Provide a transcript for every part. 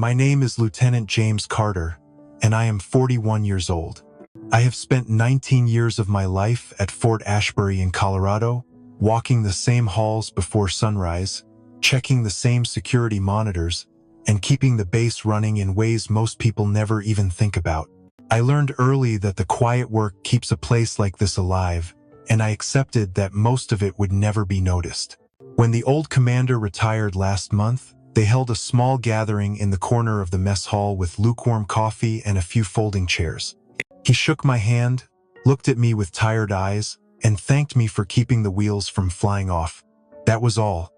My name is Lieutenant James Carter, and I am 41 years old. I have spent 19 years of my life at Fort Ashbury in Colorado, walking the same halls before sunrise, checking the same security monitors, and keeping the base running in ways most people never even think about. I learned early that the quiet work keeps a place like this alive, and I accepted that most of it would never be noticed. When the old commander retired last month, they held a small gathering in the corner of the mess hall with lukewarm coffee and a few folding chairs. He shook my hand, looked at me with tired eyes, and thanked me for keeping the wheels from flying off. That was all.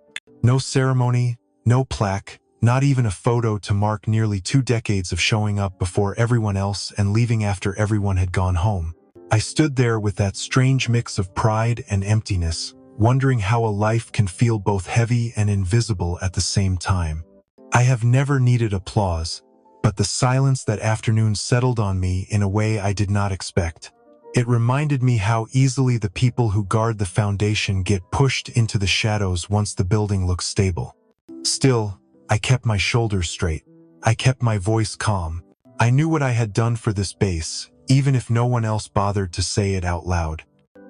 No ceremony, no plaque, not even a photo to mark nearly 2 decades of showing up before everyone else and leaving after everyone had gone home. I stood there with that strange mix of pride and emptiness, wondering how a life can feel both heavy and invisible at the same time. I have never needed applause, but the silence that afternoon settled on me in a way I did not expect. It reminded me how easily the people who guard the foundation get pushed into the shadows once the building looks stable. Still, I kept my shoulders straight. I kept my voice calm. I knew what I had done for this base, even if no one else bothered to say it out loud.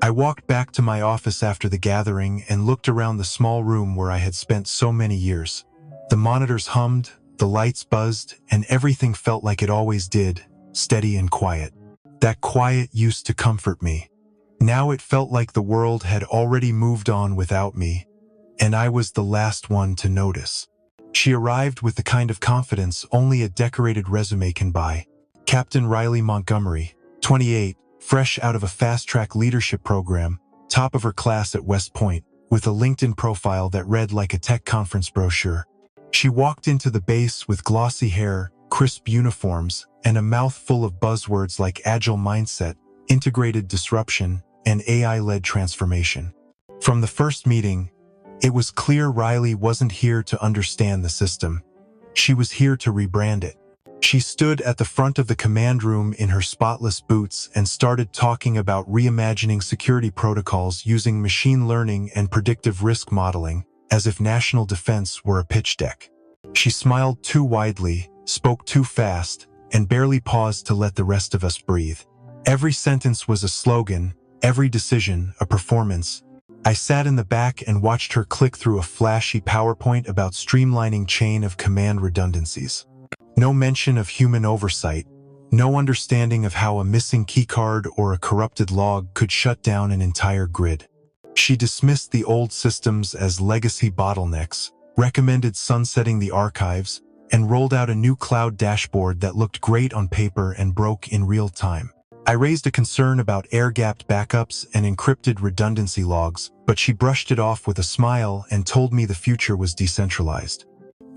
I walked back to my office after the gathering and looked around the small room where I had spent so many years. The monitors hummed, the lights buzzed, and everything felt like it always did, steady and quiet. That quiet used to comfort me. Now it felt like the world had already moved on without me, and I was the last one to notice. She arrived with the kind of confidence only a decorated resume can buy. Captain Riley Montgomery, 28, fresh out of a fast-track leadership program, top of her class at West Point, with a LinkedIn profile that read like a tech conference brochure. She walked into the base with glossy hair, crisp uniforms, and a mouth full of buzzwords like agile mindset, integrated disruption, and AI-led transformation. From the first meeting, it was clear Riley wasn't here to understand the system. She was here to rebrand it. She stood at the front of the command room in her spotless boots and started talking about reimagining security protocols using machine learning and predictive risk modeling, as if national defense were a pitch deck. She smiled too widely, spoke too fast, and barely paused to let the rest of us breathe. Every sentence was a slogan, every decision a performance. I sat in the back and watched her click through a flashy PowerPoint about streamlining chain of command redundancies. No mention of human oversight, no understanding of how a missing keycard or a corrupted log could shut down an entire grid. She dismissed the old systems as legacy bottlenecks, recommended sunsetting the archives, and rolled out a new cloud dashboard that looked great on paper and broke in real time. I raised a concern about air-gapped backups and encrypted redundancy logs, but she brushed it off with a smile and told me the future was decentralized.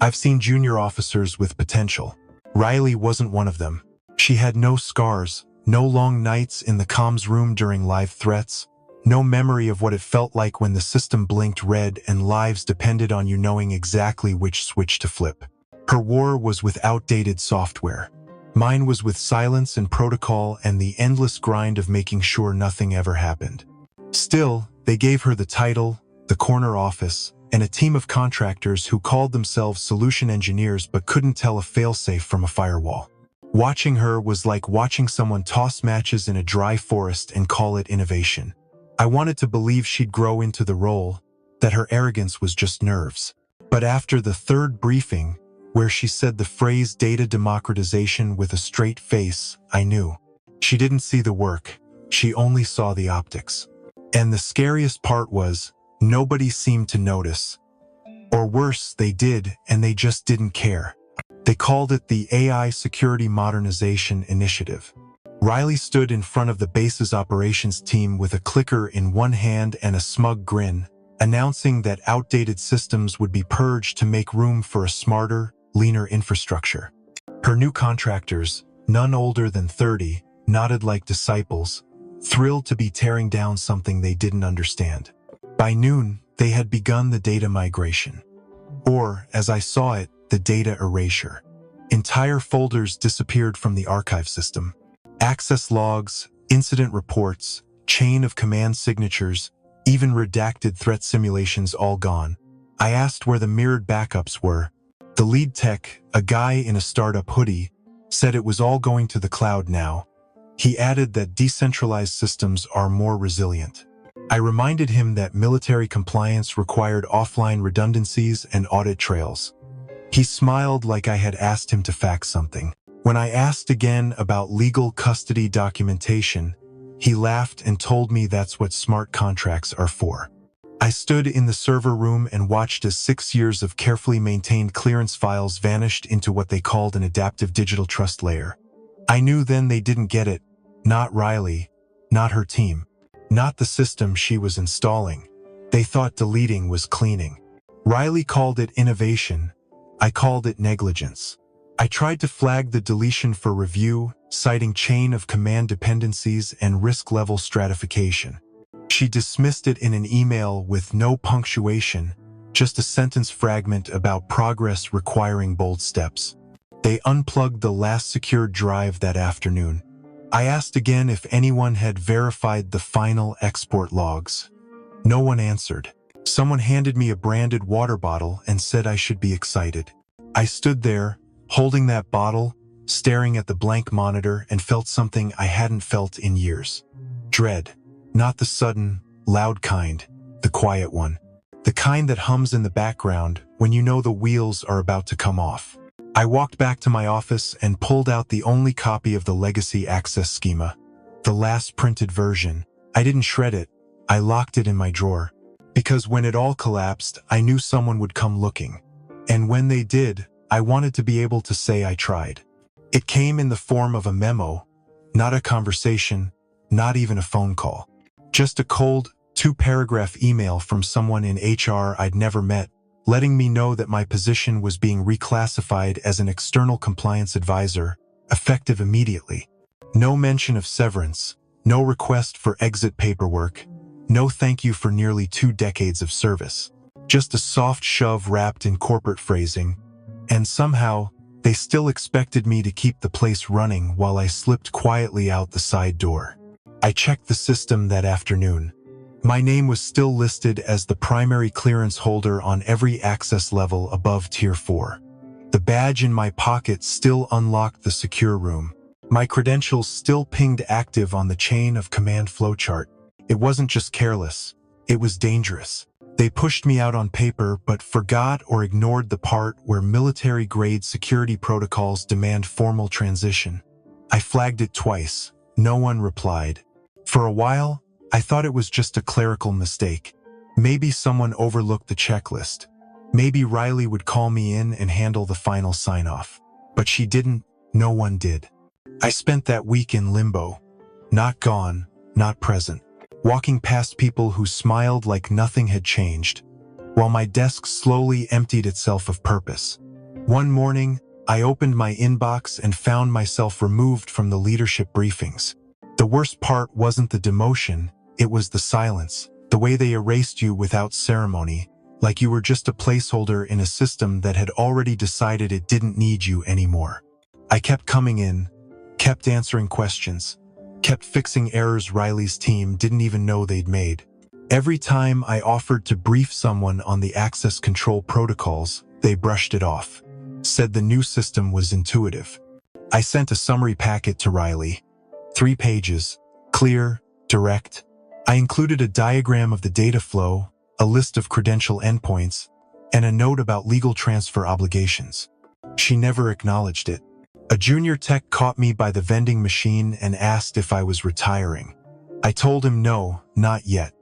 I've seen junior officers with potential. Riley wasn't one of them. She had no scars, no long nights in the comms room during live threats, no memory of what it felt like when the system blinked red and lives depended on you knowing exactly which switch to flip. Her war was with outdated software. Mine was with silence and protocol and the endless grind of making sure nothing ever happened. Still, they gave her the title, the corner office, and a team of contractors who called themselves solution engineers but couldn't tell a failsafe from a firewall. Watching her was like watching someone toss matches in a dry forest and call it innovation. I wanted to believe she'd grow into the role, that her arrogance was just nerves. But after the third briefing, where she said the phrase data democratization with a straight face, I knew. She didn't see the work, she only saw the optics. And the scariest part was, nobody seemed to notice. Or worse, they did, and they just didn't care. They called it the AI Security Modernization Initiative. Riley stood in front of the base's operations team with a clicker in one hand and a smug grin, announcing that outdated systems would be purged to make room for a smarter, leaner infrastructure. Her new contractors, none older than 30, nodded like disciples, thrilled to be tearing down something they didn't understand. By noon, they had begun the data migration. Or, as I saw it, the data erasure. Entire folders disappeared from the archive system. Access logs, incident reports, chain of command signatures, even redacted threat simulations all gone. I asked where the mirrored backups were, The lead tech, a guy in a startup hoodie, said it was all going to the cloud now. He added that decentralized systems are more resilient. I reminded him that military compliance required offline redundancies and audit trails. He smiled like I had asked him to fax something. When I asked again about legal custody documentation, he laughed and told me that's what smart contracts are for. I stood in the server room and watched as 6 years of carefully maintained clearance files vanished into what they called an adaptive digital trust layer. I knew then they didn't get it. Not Riley, not her team, not the system she was installing. They thought deleting was cleaning. Riley called it innovation. I called it negligence. I tried to flag the deletion for review, citing chain of command dependencies and risk level stratification. She dismissed it in an email with no punctuation, just a sentence fragment about progress requiring bold steps. They unplugged the last secured drive that afternoon. I asked again if anyone had verified the final export logs. No one answered. Someone handed me a branded water bottle and said I should be excited. I stood there, holding that bottle, staring at the blank monitor, and felt something I hadn't felt in years. Dread. Not the sudden, loud kind, the quiet one. The kind that hums in the background when you know the wheels are about to come off. I walked back to my office and pulled out the only copy of the legacy access schema. The last printed version. I didn't shred it. I locked it in my drawer. Because when it all collapsed, I knew someone would come looking. And when they did, I wanted to be able to say I tried. It came in the form of a memo, not a conversation, not even a phone call. Just a cold, 2-paragraph email from someone in HR I'd never met, letting me know that my position was being reclassified as an external compliance advisor, effective immediately. No mention of severance, no request for exit paperwork, no thank you for nearly 2 decades of service. Just a soft shove wrapped in corporate phrasing, and somehow, they still expected me to keep the place running while I slipped quietly out the side door. I checked the system that afternoon. My name was still listed as the primary clearance holder on every access level above Tier 4. The badge in my pocket still unlocked the secure room. My credentials still pinged active on the chain of command flowchart. It wasn't just careless. It was dangerous. They pushed me out on paper but forgot or ignored the part where military-grade security protocols demand formal transition. I flagged it twice. No one replied. For a while, I thought it was just a clerical mistake. Maybe someone overlooked the checklist. Maybe Riley would call me in and handle the final sign-off. But she didn't. No one did. I spent that week in limbo. Not gone, not present. Walking past people who smiled like nothing had changed, while my desk slowly emptied itself of purpose. One morning, I opened my inbox and found myself removed from the leadership briefings. The worst part wasn't the demotion, it was the silence, the way they erased you without ceremony, like you were just a placeholder in a system that had already decided it didn't need you anymore. I kept coming in, kept answering questions, kept fixing errors Riley's team didn't even know they'd made. Every time I offered to brief someone on the access control protocols, they brushed it off, said the new system was intuitive. I sent a summary packet to Riley. 3 pages, clear, direct. I included a diagram of the data flow, a list of credential endpoints, and a note about legal transfer obligations. She never acknowledged it. A junior tech caught me by the vending machine and asked if I was retiring. I told him no, not yet.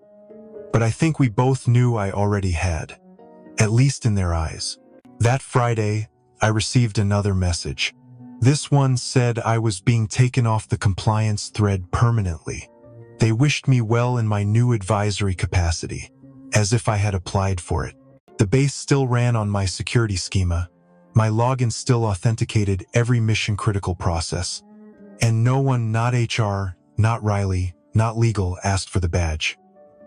But I think we both knew I already had, at least in their eyes. That Friday, I received another message. This one said I was being taken off the compliance thread permanently. They wished me well in my new advisory capacity, as if I had applied for it. The base still ran on my security schema. My login still authenticated every mission-critical process. And no one, not HR, not Riley, not legal, asked for the badge.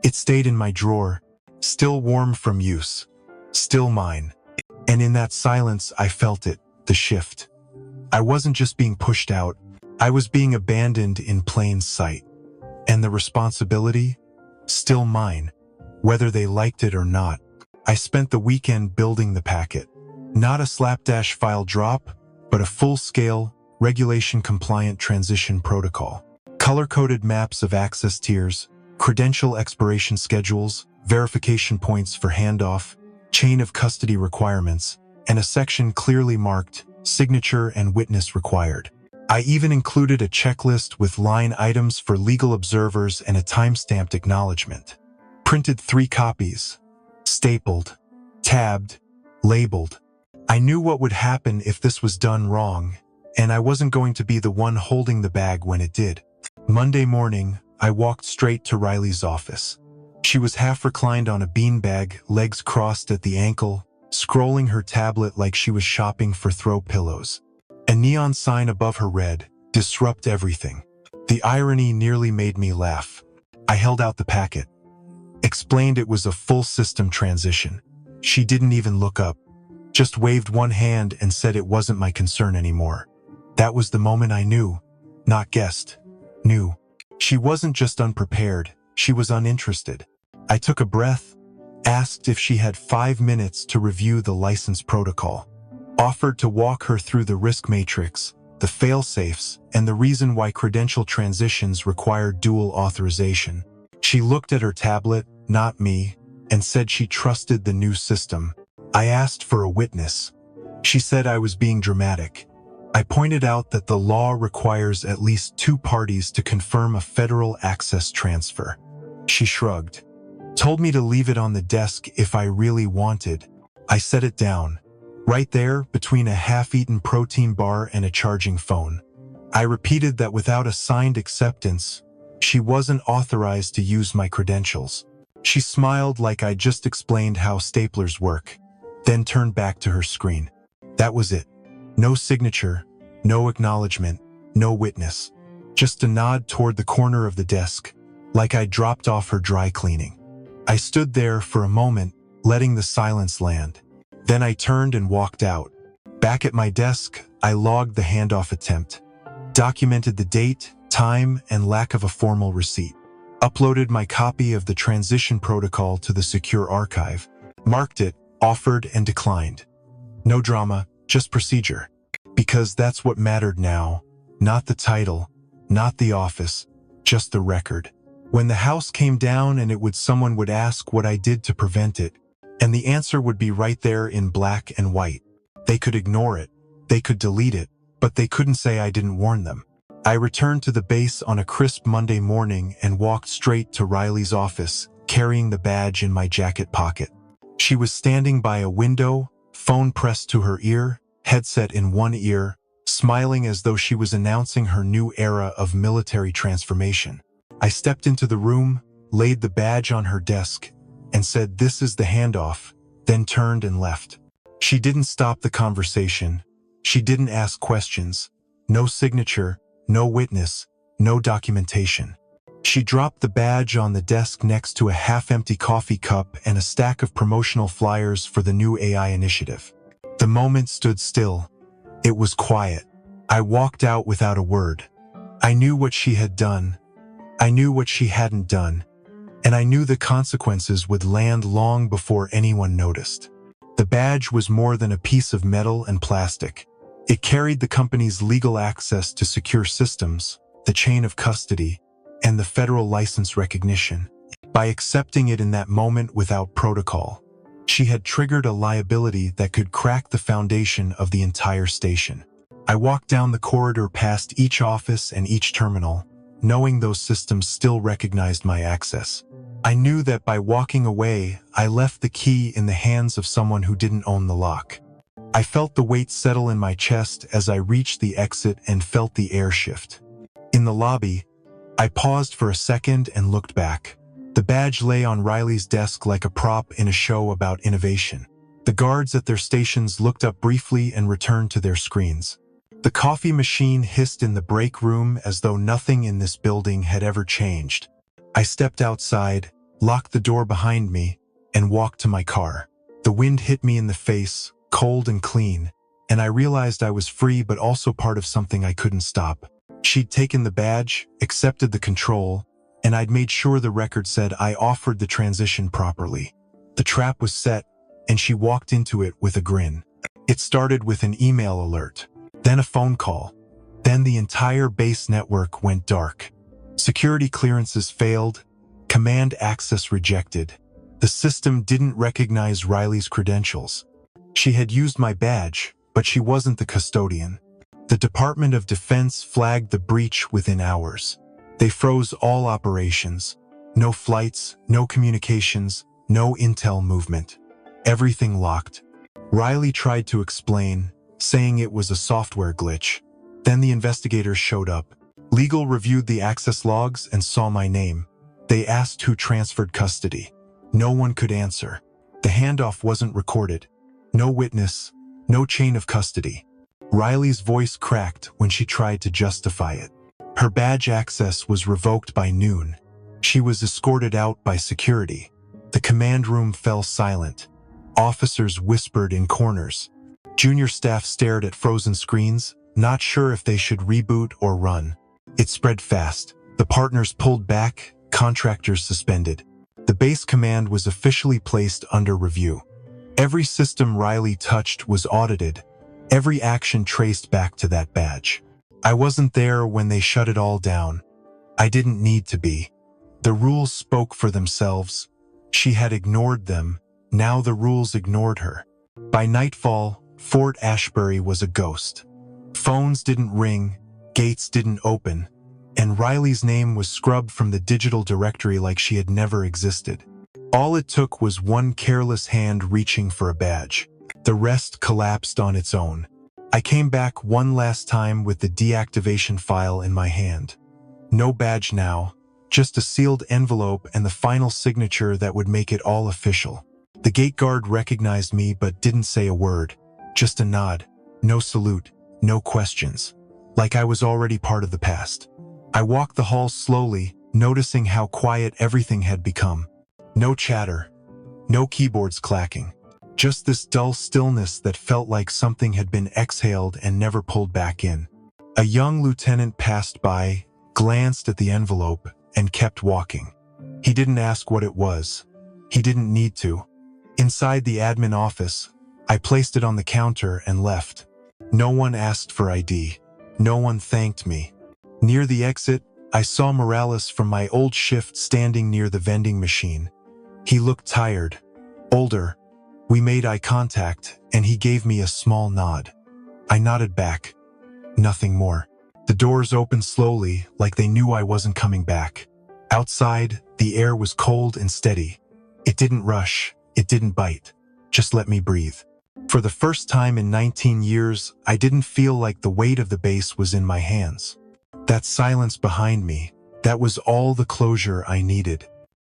It stayed in my drawer, still warm from use, still mine. And in that silence, I felt it, the shift. I wasn't just being pushed out, I was being abandoned in plain sight. And the responsibility? Still mine, whether they liked it or not. I spent the weekend building the packet. Not a slapdash file drop, but a full-scale, regulation-compliant transition protocol. Color-coded maps of access tiers, credential expiration schedules, verification points for handoff, chain of custody requirements, and a section clearly marked signature and witness required. I even included a checklist with line items for legal observers and a time-stamped acknowledgement. Printed 3 copies, stapled, tabbed, labeled. I knew what would happen if this was done wrong, and I wasn't going to be the one holding the bag when it did. Monday morning, I walked straight to Riley's office. She was half reclined on a beanbag, legs crossed at the ankle, scrolling her tablet like she was shopping for throw pillows. A neon sign above her read, "Disrupt everything." The irony nearly made me laugh. I held out the packet. Explained it was a full system transition. She didn't even look up, just waved one hand and said it wasn't my concern anymore. That was the moment I knew, not guessed, knew. She wasn't just unprepared, she was uninterested. I took a breath, asked if she had 5 minutes to review the license protocol, offered to walk her through the risk matrix, the fail-safes, and the reason why credential transitions require dual authorization. She looked at her tablet, not me, and said she trusted the new system. I asked for a witness. She said I was being dramatic. I pointed out that the law requires at least 2 parties to confirm a federal access transfer. She shrugged, told me to leave it on the desk if I really wanted. I set it down, right there between a half-eaten protein bar and a charging phone. I repeated that without a signed acceptance, she wasn't authorized to use my credentials. She smiled like I just explained how staplers work, then turned back to her screen. That was it. No signature, no acknowledgement, no witness. Just a nod toward the corner of the desk, like I dropped off her dry cleaning. I stood there for a moment, letting the silence land. Then I turned and walked out. Back at my desk, I logged the handoff attempt, documented the date, time, and lack of a formal receipt, uploaded my copy of the transition protocol to the secure archive, marked it, offered, and declined. No drama, just procedure. Because that's what mattered now, not the title, not the office, just the record. When the house came down and someone would ask what I did to prevent it, and the answer would be right there in black and white. They could ignore it, they could delete it, but they couldn't say I didn't warn them. I returned to the base on a crisp Monday morning and walked straight to Riley's office, carrying the badge in my jacket pocket. She was standing by a window, phone pressed to her ear, headset in one ear, smiling as though she was announcing her new era of military transformation. I stepped into the room, laid the badge on her desk, and said, "This is the handoff," then turned and left. She didn't stop the conversation. She didn't ask questions. No signature, no witness, no documentation. She dropped the badge on the desk next to a half-empty coffee cup and a stack of promotional flyers for the new AI initiative. The moment stood still. It was quiet. I walked out without a word. I knew what she had done. I knew what she hadn't done. And I knew the consequences would land long before anyone noticed. The badge was more than a piece of metal and plastic. It carried the company's legal access to secure systems, the chain of custody, and the federal license recognition. By accepting it in that moment without protocol, she had triggered a liability that could crack the foundation of the entire station. I walked down the corridor past each office and each terminal, knowing those systems still recognized my access. I knew that by walking away, I left the key in the hands of someone who didn't own the lock. I felt the weight settle in my chest as I reached the exit and felt the air shift. In the lobby, I paused for a second and looked back. The badge lay on Riley's desk like a prop in a show about innovation. The guards at their stations looked up briefly and returned to their screens. The coffee machine hissed in the break room as though nothing in this building had ever changed. I stepped outside, locked the door behind me, and walked to my car. The wind hit me in the face, cold and clean, and I realized I was free but also part of something I couldn't stop. She'd taken the badge, accepted the control, and I'd made sure the record said I offered the transition properly. The trap was set, and she walked into it with a grin. It started with an email alert, then a phone call, then the entire base network went dark. Security clearances failed, command access rejected. The system didn't recognize Riley's credentials. She had used my badge, but she wasn't the custodian. The Department of Defense flagged the breach within hours. They froze all operations. No flights, no communications, no intel movement. Everything locked. Riley tried to explain, saying it was a software glitch. Then the investigators showed up. Legal reviewed the access logs and saw my name. They asked who transferred custody. No one could answer. The handoff wasn't recorded. No witness, no chain of custody. Riley's voice cracked when she tried to justify it. Her badge access was revoked by noon. She was escorted out by security. The command room fell silent. Officers whispered in corners. Junior staff stared at frozen screens, not sure if they should reboot or run. It spread fast. The partners pulled back, contractors suspended. The base command was officially placed under review. Every system Riley touched was audited. Every action traced back to that badge. I wasn't there when they shut it all down. I didn't need to be. The rules spoke for themselves. She had ignored them. Now the rules ignored her. By nightfall, Fort Ashbury was a ghost. Phones didn't ring, gates didn't open, and Riley's name was scrubbed from the digital directory like she had never existed. All it took was one careless hand reaching for a badge. The rest collapsed on its own. I came back one last time with the deactivation file in my hand. No badge now, just a sealed envelope and the final signature that would make it all official. The gate guard recognized me but didn't say a word. Just a nod. No salute. No questions. Like I was already part of the past. I walked the halls slowly, noticing how quiet everything had become. No chatter. No keyboards clacking. Just this dull stillness that felt like something had been exhaled and never pulled back in. A young lieutenant passed by, glanced at the envelope, and kept walking. He didn't ask what it was. He didn't need to. Inside the admin office, I placed it on the counter and left. No one asked for ID. No one thanked me. Near the exit, I saw Morales from my old shift standing near the vending machine. He looked tired, older. We made eye contact, and he gave me a small nod. I nodded back. Nothing more. The doors opened slowly, like they knew I wasn't coming back. Outside, the air was cold and steady. It didn't rush. It didn't bite. Just let me breathe. For the first time in 19 years, I didn't feel like the weight of the base was in my hands. That silence behind me, that was all the closure I needed.